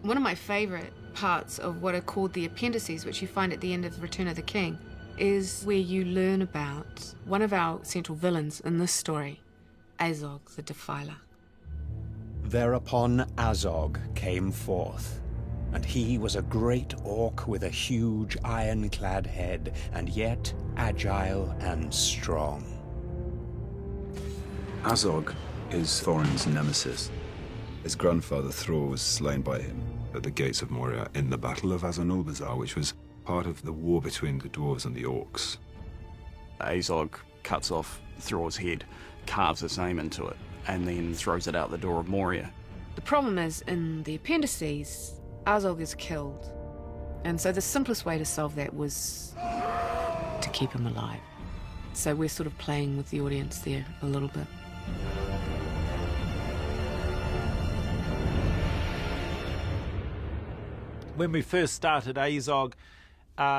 One of my favourite parts of what are called the appendices, which you find at the end of Return of the King, is where you learn about one of our central villains in this story, Azog the Defiler. Thereupon Azog came forth, and he was a great orc with a huge iron-clad head, and yet agile and strong. Azog is Thorin's nemesis. His grandfather Thror was slain by him at the gates of Moria in the Battle of Azanulbazar, which was part of the war between the dwarves and the orcs. Azog cuts off Thror's head, carves his name into it, and then throws it out the door of Moria. The problem is, in the appendices, Azog is killed. And so the simplest way to solve that was to keep him alive. So we're sort of playing with the audience there a little bit. When we first started Azog,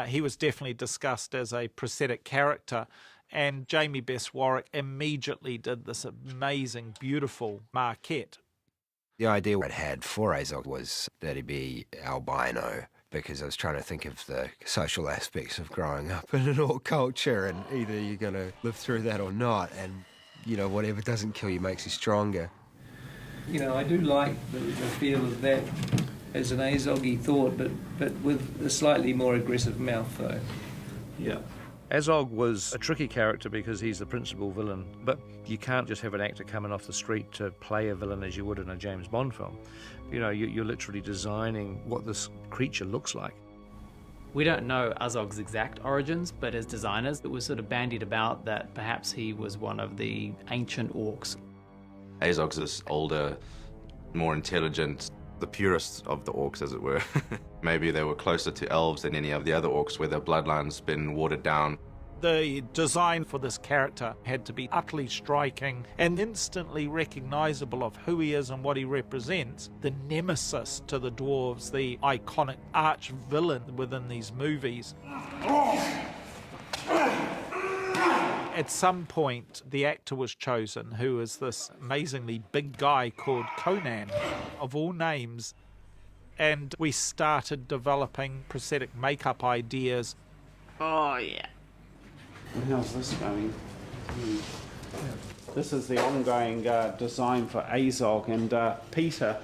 he was definitely discussed as a prosthetic character, and Jamie Best Warwick immediately did this amazing, beautiful maquette. The idea I had for Azog was that he'd be albino, because I was trying to think of the social aspects of growing up in an orc culture, and either you're going to live through that or not, and, you know, whatever doesn't kill you makes you stronger. You know, I do like the feel of that as an Azog-y thought, but with a slightly more aggressive mouth, though. Yeah. Azog was a tricky character because he's the principal villain, but you can't just have an actor coming off the street to play a villain as you would in a James Bond film. You know, you're literally designing what this creature looks like. We don't know Azog's exact origins, but as designers, it was sort of bandied about that perhaps he was one of the ancient orcs. Azog's this older, more intelligent, the purest of the orcs, as it were. Maybe they were closer to elves than any of the other orcs where their bloodline's been watered down. The design for this character had to be utterly striking and instantly recognisable of who he is and what he represents. The nemesis to the dwarves, the iconic arch-villain within these movies. At some point, the actor was chosen, who is this amazingly big guy called Conan, of all names. And we started developing prosthetic makeup ideas. Oh, yeah. How's this going? This is the ongoing design for Azog, and Peter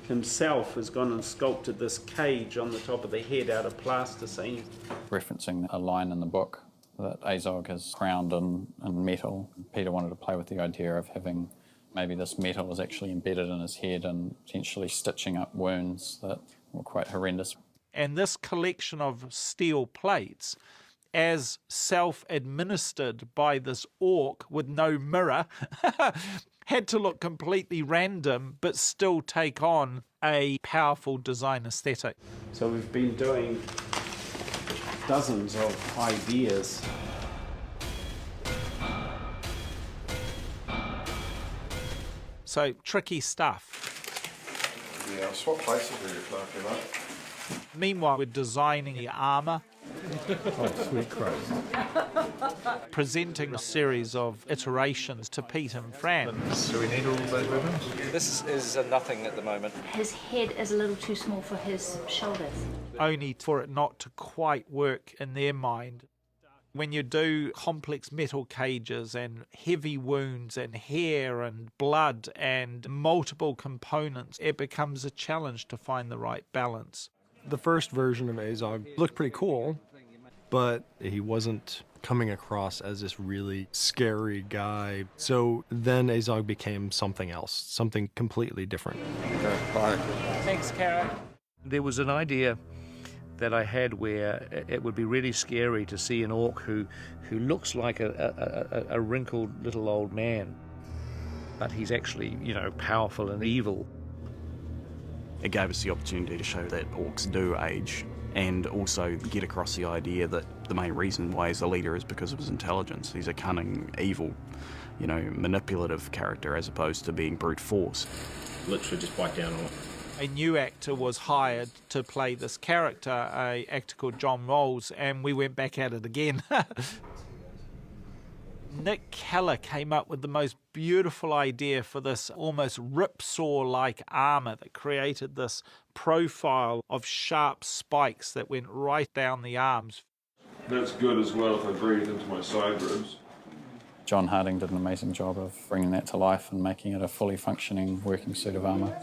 himself has gone and sculpted this cage on the top of the head out of plasticine. Referencing a line in the book that Azog is crowned in metal. Peter wanted to play with the idea of having maybe this metal is actually embedded in his head and potentially stitching up wounds that were quite horrendous. And this collection of steel plates, as self-administered by this orc with no mirror, had to look completely random but still take on a powerful design aesthetic. So we've been doing dozens of ideas. So, tricky stuff. Yeah, I'll swap places with you, Clark, you know. Meanwhile, we're designing the armour. Oh, sweet Christ. Presenting a series of iterations to Pete and Fran. Do we need all of those weapons? This is a nothing at the moment. His head is a little too small for his shoulders. Only for it not to quite work in their mind. When you do complex metal cages and heavy wounds and hair and blood and multiple components, it becomes a challenge to find the right balance. The first version of Azog looked pretty cool, but he wasn't coming across as this really scary guy. So then Azog became something else, something completely different. Okay, bye. Thanks, Kara. There was an idea that I had where it would be really scary to see an orc who looks like a wrinkled little old man, but he's actually, you know, powerful and evil. It gave us the opportunity to show that orcs do age, and also get across the idea that the main reason why he's a leader is because of his intelligence. He's a cunning, evil, you know, manipulative character as opposed to being brute force. Literally just bite down on it. A new actor was hired to play this character, an actor called John Rolls, and we went back at it again. Nick Keller came up with the most beautiful idea for this almost ripsaw-like armour that created this profile of sharp spikes that went right down the arms. That's good as well if I breathe into my side ribs. John Harding did an amazing job of bringing that to life and making it a fully functioning working suit of armour.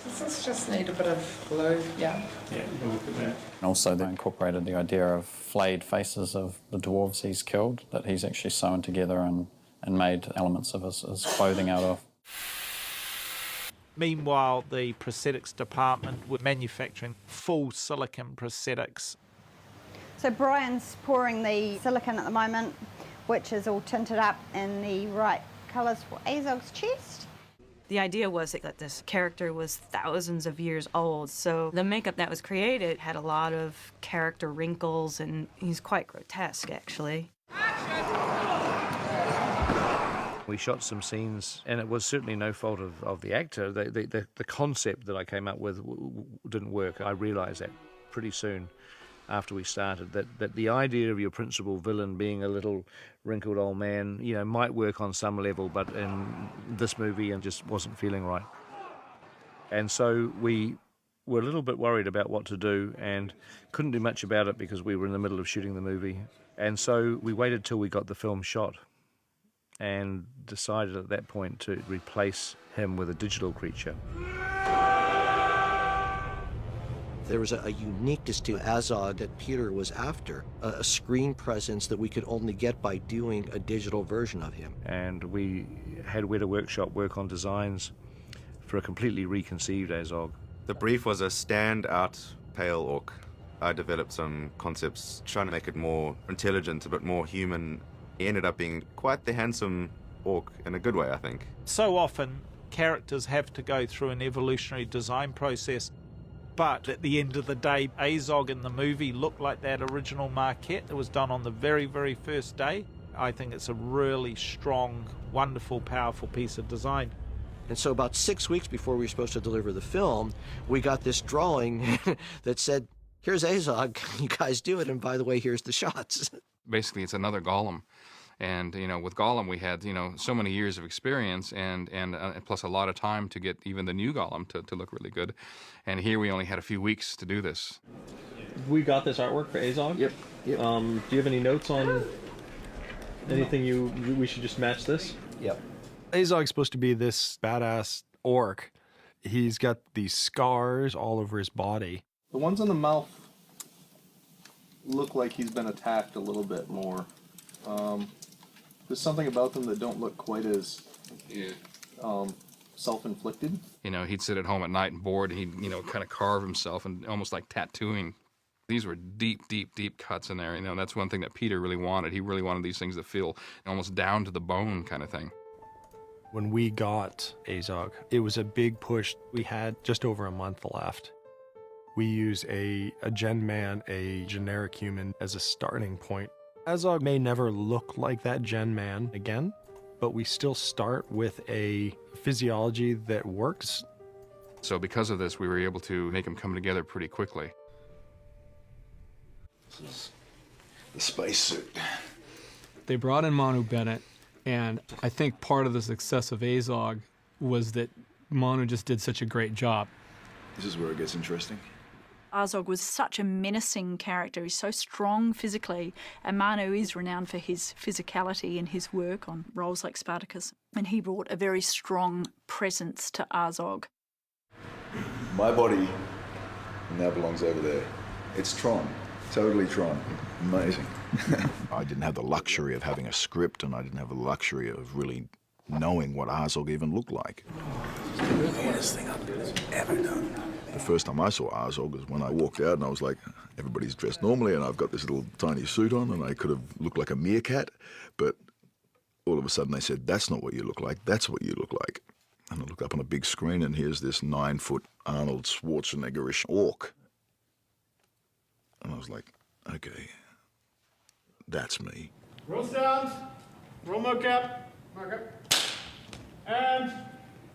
Does this just need a bit of glue? Yeah. Yeah, look at that. And also they incorporated the idea of flayed faces of the dwarves he's killed, that he's actually sewn together and made elements of his clothing out of. Meanwhile, the prosthetics department were manufacturing full silicon prosthetics. So Brian's pouring the silicon at the moment, which is all tinted up in the right colours for Azog's chest. The idea was that this character was thousands of years old, so the makeup that was created had a lot of character wrinkles, and he's quite grotesque, actually. We shot some scenes, and it was certainly no fault of the actor. The concept that I came up with didn't work. I realised that pretty soon after we started, that the idea of your principal villain being a little wrinkled old man, you know, might work on some level, but in this movie it just wasn't feeling right. And so we were a little bit worried about what to do and couldn't do much about it because we were in the middle of shooting the movie. And so we waited till we got the film shot and decided at that point to replace him with a digital creature. There was a uniqueness to Azog that Peter was after, a screen presence that we could only get by doing a digital version of him. And we had Weta Workshop work on designs for a completely reconceived Azog. The brief was a standout pale orc. I developed some concepts trying to make it more intelligent, a bit more human. He ended up being quite the handsome orc in a good way, I think. So often, characters have to go through an evolutionary design process. But at the end of the day, Azog in the movie looked like that original maquette that was done on the very, very first day. I think it's a really strong, wonderful, powerful piece of design. And so about 6 weeks before we were supposed to deliver the film, we got this drawing that said, here's Azog, you guys do it, and by the way, here's the shots. Basically, it's another Gollum. And, you know, with Gollum, we had, you know, so many years of experience and plus a lot of time to get even the new Gollum to look really good. And here we only had a few weeks to do this. We got this artwork for Azog? Yep. Do you have any notes on anything we should just match this? Yep. Azog's supposed to be this badass orc. He's got these scars all over his body. The ones on the mouth look like he's been attacked a little bit more. There's something about them that don't look quite as self-inflicted. You know, he'd sit at home at night and bored, and he'd, you know, kind of carve himself and almost like tattooing. These were deep, deep, deep cuts in there. You know, that's one thing that Peter really wanted. He really wanted these things to feel almost down to the bone kind of thing. When we got Azog, it was a big push. We had just over a month left. We use a gen man, a generic human, as a starting point. Azog may never look like that gen man again, but we still start with a physiology that works. So because of this, we were able to make him come together pretty quickly. This is the spacesuit. They brought in Manu Bennett, and I think part of the success of Azog was that Manu just did such a great job. This is where it gets interesting. Azog was such a menacing character. He's so strong physically, and Manu is renowned for his physicality and his work on roles like Spartacus, and he brought a very strong presence to Azog. My body now belongs over there. It's Tron. Totally Tron. Amazing. I didn't have the luxury of having a script, and I didn't have the luxury of really knowing what Azog even looked like. It's the weirdest thing I've ever done. The first time I saw Azog was when I walked out and I was like, everybody's dressed normally and I've got this little tiny suit on and I could have looked like a meerkat, but all of a sudden they said, that's not what you look like, that's what you look like. And I looked up on a big screen and here's this 9-foot Arnold Schwarzenegger-ish orc. And I was like, okay, that's me. Roll sounds, roll mocap, and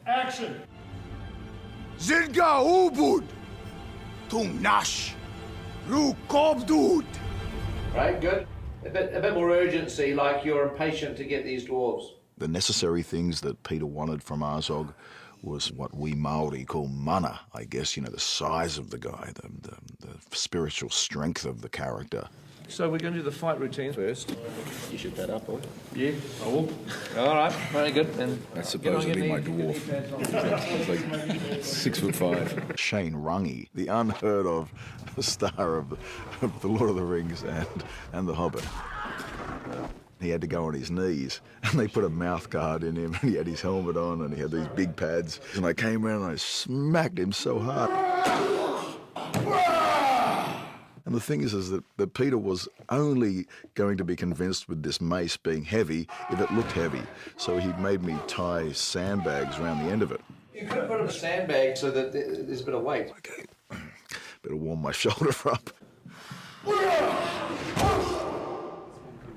action. Zilga Ubud! Tung Nash! Ru Kobdud! Right, good. a bit more urgency, like you're impatient to get these dwarves. The necessary things that Peter wanted from Azog was what we Maori call mana, I guess, you know, the size of the guy, the spiritual strength of the character. So we're going to do the fight routine first. You should bet up, boy. Yeah, I will. All right, very good. Then That's supposedly my dwarf. He's like 6'5". Shane Rungy, the unheard of star of the Lord of the Rings and the Hobbit. He had to go on his knees, and they put a mouth guard in him, and he had his helmet on, and he had these big pads. And I came around and I smacked him so hard. And the thing is that Peter was only going to be convinced with this mace being heavy if it looked heavy. So he made me tie sandbags around the end of it. You could have put him a sandbag so that there's a bit of weight. Okay. Better warm my shoulder up.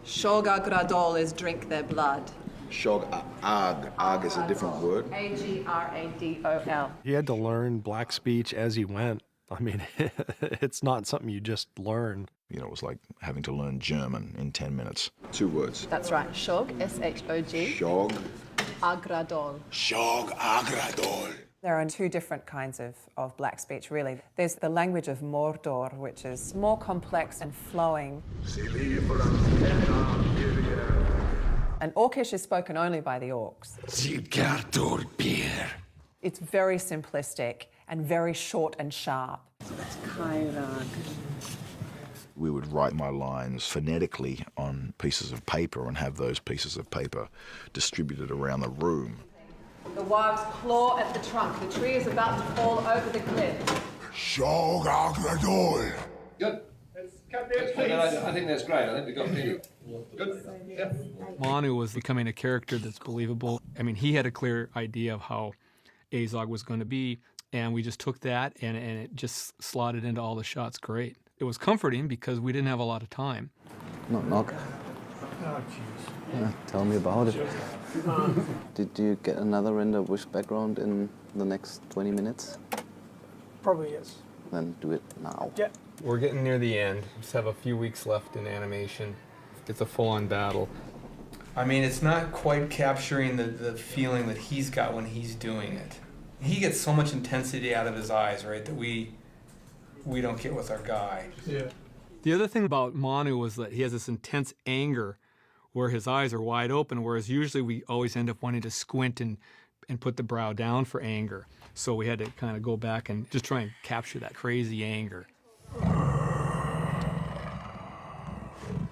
Shog-agradol is drink their blood. Ag is a different word. Agradol. He had to learn black speech as he went. I mean, it's not something you just learn. You know, it was like having to learn German in 10 minutes. 2 words. That's right. Shog, S-H-O-G. Shog. Agradol. Shog-agradol. There are 2 different kinds of black speech, really. There's the language of Mordor, which is more complex and flowing. And Orcish is spoken only by the orcs. It's very simplistic and very short and sharp. We would write my lines phonetically on pieces of paper and have those pieces of paper distributed around the room. The wives claw at the trunk. The tree is about to fall over the cliff. Shog-agradol. Good. I think that's great. I think we got Peter. Good. Yeah. Manu was becoming a character that's believable. I mean, he had a clear idea of how Azog was going to be, and we just took that and it just slotted into all the shots great. It was comforting because we didn't have a lot of time. Knock, knock. Oh, jeez. Yeah, tell me about it. Did you get another render wish background in the next 20 minutes? Probably yes. Then do it now. Yeah. We're getting near the end. We just have a few weeks left in animation. It's a full-on battle. I mean, it's not quite capturing the feeling that he's got when he's doing it. He gets so much intensity out of his eyes, right, that we don't get with our guy. Yeah. The other thing about Manu was that he has this intense anger where his eyes are wide open, whereas usually we always end up wanting to squint and put the brow down for anger. So we had to kind of go back and just try and capture that crazy anger.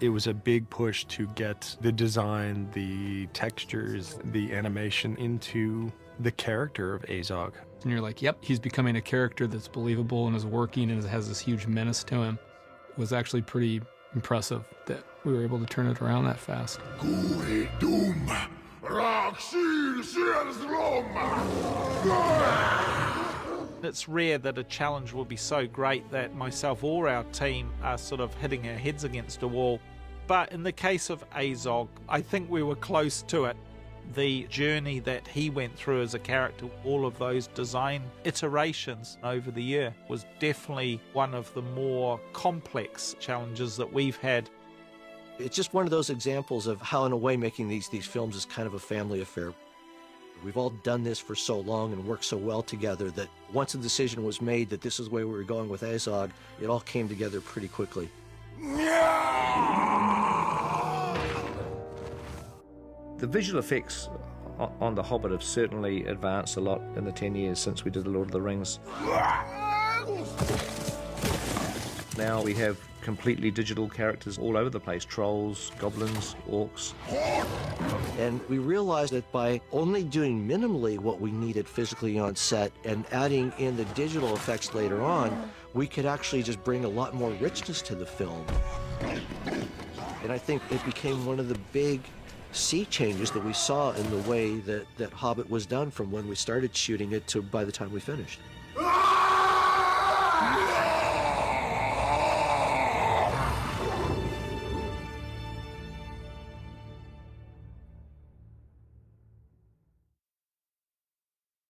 It was a big push to get the design, the textures, the animation into the character of Azog. And you're like, yep, he's becoming a character that's believable and is working and has this huge menace to him. It was actually pretty impressive that we were able to turn it around that fast. It's rare that a challenge will be so great that myself or our team are sort of hitting our heads against a wall. But in the case of Azog, I think we were close to it. The journey that he went through as a character, all of those design iterations over the year, was definitely one of the more complex challenges that we've had. It's just one of those examples of how, in a way, making these films is kind of a family affair. We've all done this for so long and worked so well together that once a decision was made that this is the way we were going with Azog, it all came together pretty quickly. The visual effects on The Hobbit have certainly advanced a lot in the 10 years since we did The Lord of the Rings. Now we have completely digital characters all over the place. Trolls, goblins, orcs. And we realized that by only doing minimally what we needed physically on set and adding in the digital effects later on, we could actually just bring a lot more richness to the film. And I think it became one of the big sea changes that we saw in the way that Hobbit was done from when we started shooting it to by the time we finished.